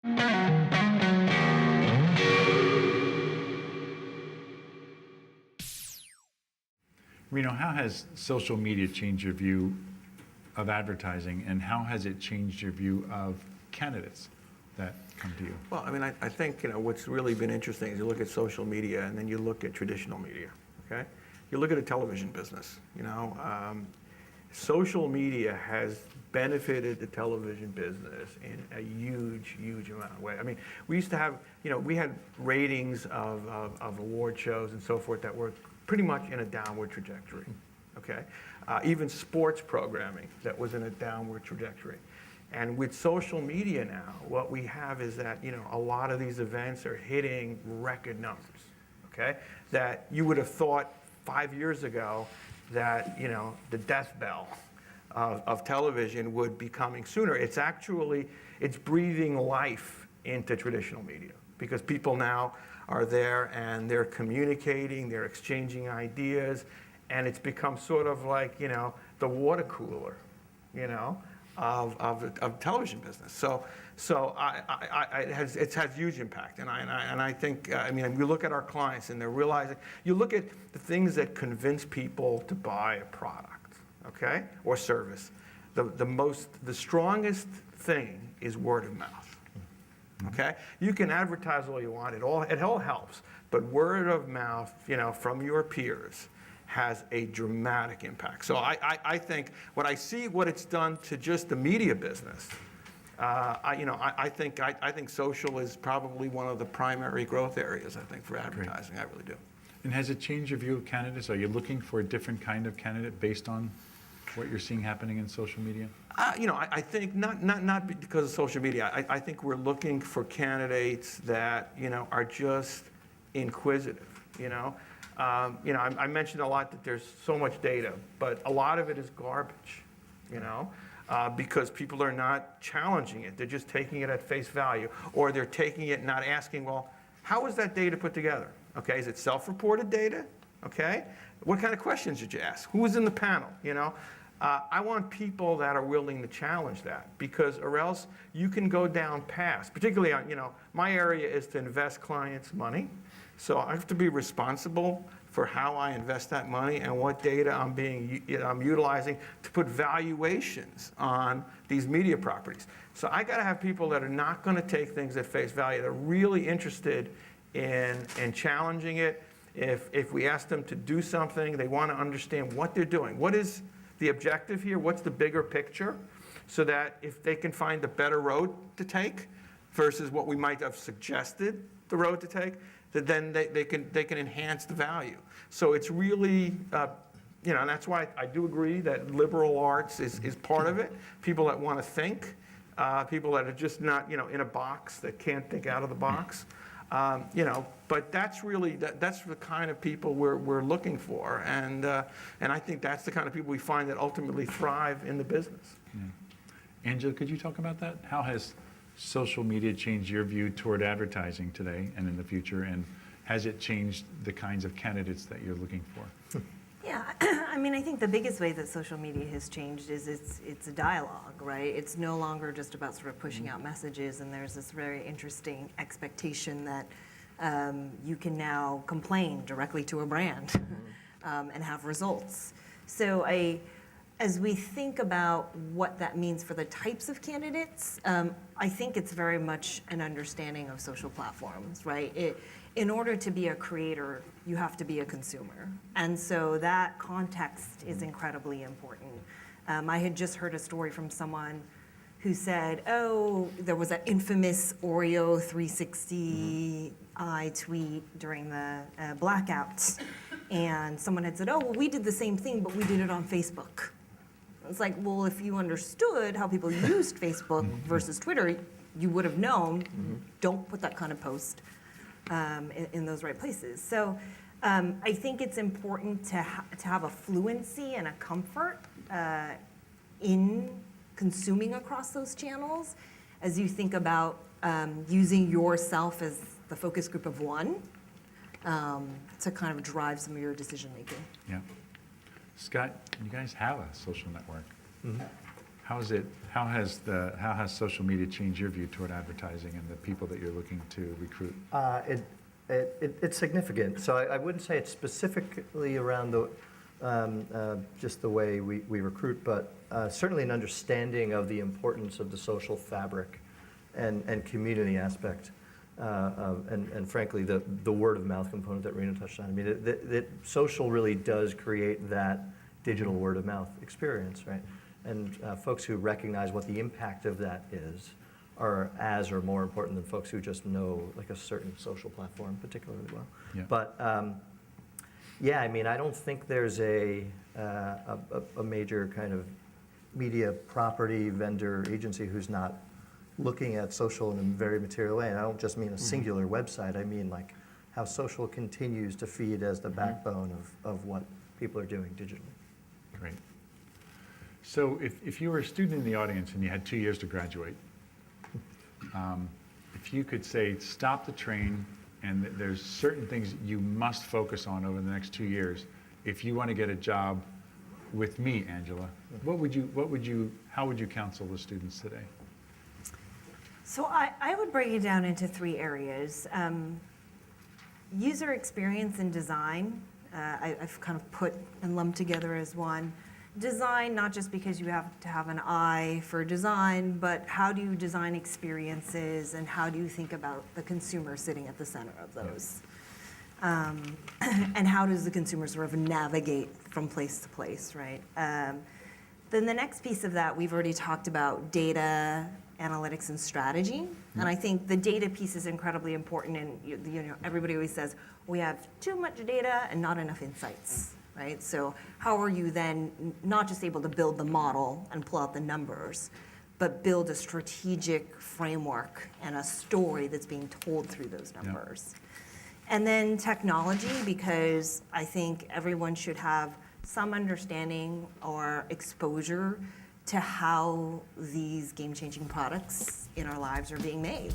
Reno, how has social media changed your view of advertising, and how has it changed your view of candidates that come to you? Well, I mean, I think, what's really been interesting is you look at social media and then you look at traditional media, okay? You look at a television business, social media has benefited the television business in a huge, huge amount of way. I mean, we used to have, we had ratings of award shows and so forth that were pretty much in a downward trajectory, okay? Even sports programming that was in a downward trajectory. And with social media now, what we have is that, a lot of these events are hitting record numbers, okay? That you would have thought 5 years ago that, the death bell of television would be coming sooner. It's breathing life into traditional media because people now are there and they're communicating, they're exchanging ideas, and it's become sort of like, the water cooler, of television business. So it's had huge impact, and I think we look at our clients and they're realizing. You look at the things that convince people to buy a product, okay, or service. The strongest thing is word of mouth. Okay, you can advertise all you want. It all helps, but word of mouth, from your peers, has a dramatic impact. So I think what it's done to just the media business, I think social is probably one of the primary growth areas, I think, for advertising. Great. I really do. And has it changed your view of candidates? Are you looking for a different kind of candidate based on what you're seeing happening in social media? I think not because of social media. I think we're looking for candidates that, are just inquisitive, I mentioned a lot that there's so much data, but a lot of it is garbage, because people are not challenging it. They're just taking it at face value, or they're taking it and not asking, well, how was that data put together? Okay, is it self-reported data? Okay, what kind of questions did you ask? Who was in the panel? I want people that are willing to challenge that, because or else you can go down past, particularly on, my area is to invest clients' money. So I have to be responsible for how I invest that money and what data I'm utilizing to put valuations on these media properties. So I got to have people that are not going to take things at face value. They're really interested in challenging it. If we ask them to do something, they want to understand what they're doing. What is the objective here? What's the bigger picture? So that if they can find a better road to take versus what we might have suggested the road to take, that then they can enhance the value. So it's really, and that's why I do agree that liberal arts is part of it. People that want to think, people that are just not, in a box, that can't think out of the box. But that's really, that's the kind of people we're looking for. And I think that's the kind of people we find that ultimately thrive in the business. Yeah. Angela, could you talk about that? How has social media changed your view toward advertising today and in the future? And has it changed the kinds of candidates that you're looking for? Yeah, I think the biggest way that social media has changed is it's a dialogue, right? It's no longer just about sort of pushing out messages, and there's this very interesting expectation that you can now complain directly to a brand and have results. So as we think about what that means for the types of candidates, I think it's very much an understanding of social platforms, right? In order to be a creator, you have to be a consumer. And so that context is incredibly important. I had just heard a story from someone who said, there was an infamous Oreo 360 tweet during the blackouts. And someone had said, we did the same thing, but we did it on Facebook. It's like, well, if you understood how people used Facebook versus Twitter, you would have known, don't put that kind of post in those right places. So I think it's important to have a fluency and a comfort in consuming across those channels as you think about using yourself as the focus group of one to kind of drive some of your decision making. Yeah. Scott, you guys have a social network. how has social media changed your view toward advertising and the people that you're looking to recruit? It's significant. So I wouldn't say it's specifically around just the way we recruit, but certainly an understanding of the importance of the social fabric and community aspect, and frankly, the word of mouth component that Rena touched on. I mean, that social really does create that digital word of mouth experience, right? And folks who recognize what the impact of that is are as or more important than folks who just know like a certain social platform particularly well. Yeah. But yeah, I mean, I don't think there's a major kind of media property vendor agency who's not looking at social in a very material way. And I don't just mean a singular website. I mean like how social continues to feed as the backbone of what people are doing digitally. Great. So if you were a student in the audience and you had 2 years to graduate, if you could say, stop the train and there's certain things you must focus on over the next 2 years if you want to get a job with me, Angela, how would you counsel the students today? So I would break it down into 3 areas. User experience and design, I've kind of put and lumped together as one. Design, not just because you have to have an eye for design, but how do you design experiences and how do you think about the consumer sitting at the center of those? And how does the consumer sort of navigate from place to place, right? Then the next piece of that, we've already talked about data, analytics, and strategy. And I think the data piece is incredibly important. And you know, everybody always says, we have too much data and not enough insights, right? So how are you then not just able to build the model and pull out the numbers, but build a strategic framework and a story that's being told through those numbers? And then technology, because I think everyone should have some understanding or exposure to how these game-changing products in our lives are being made.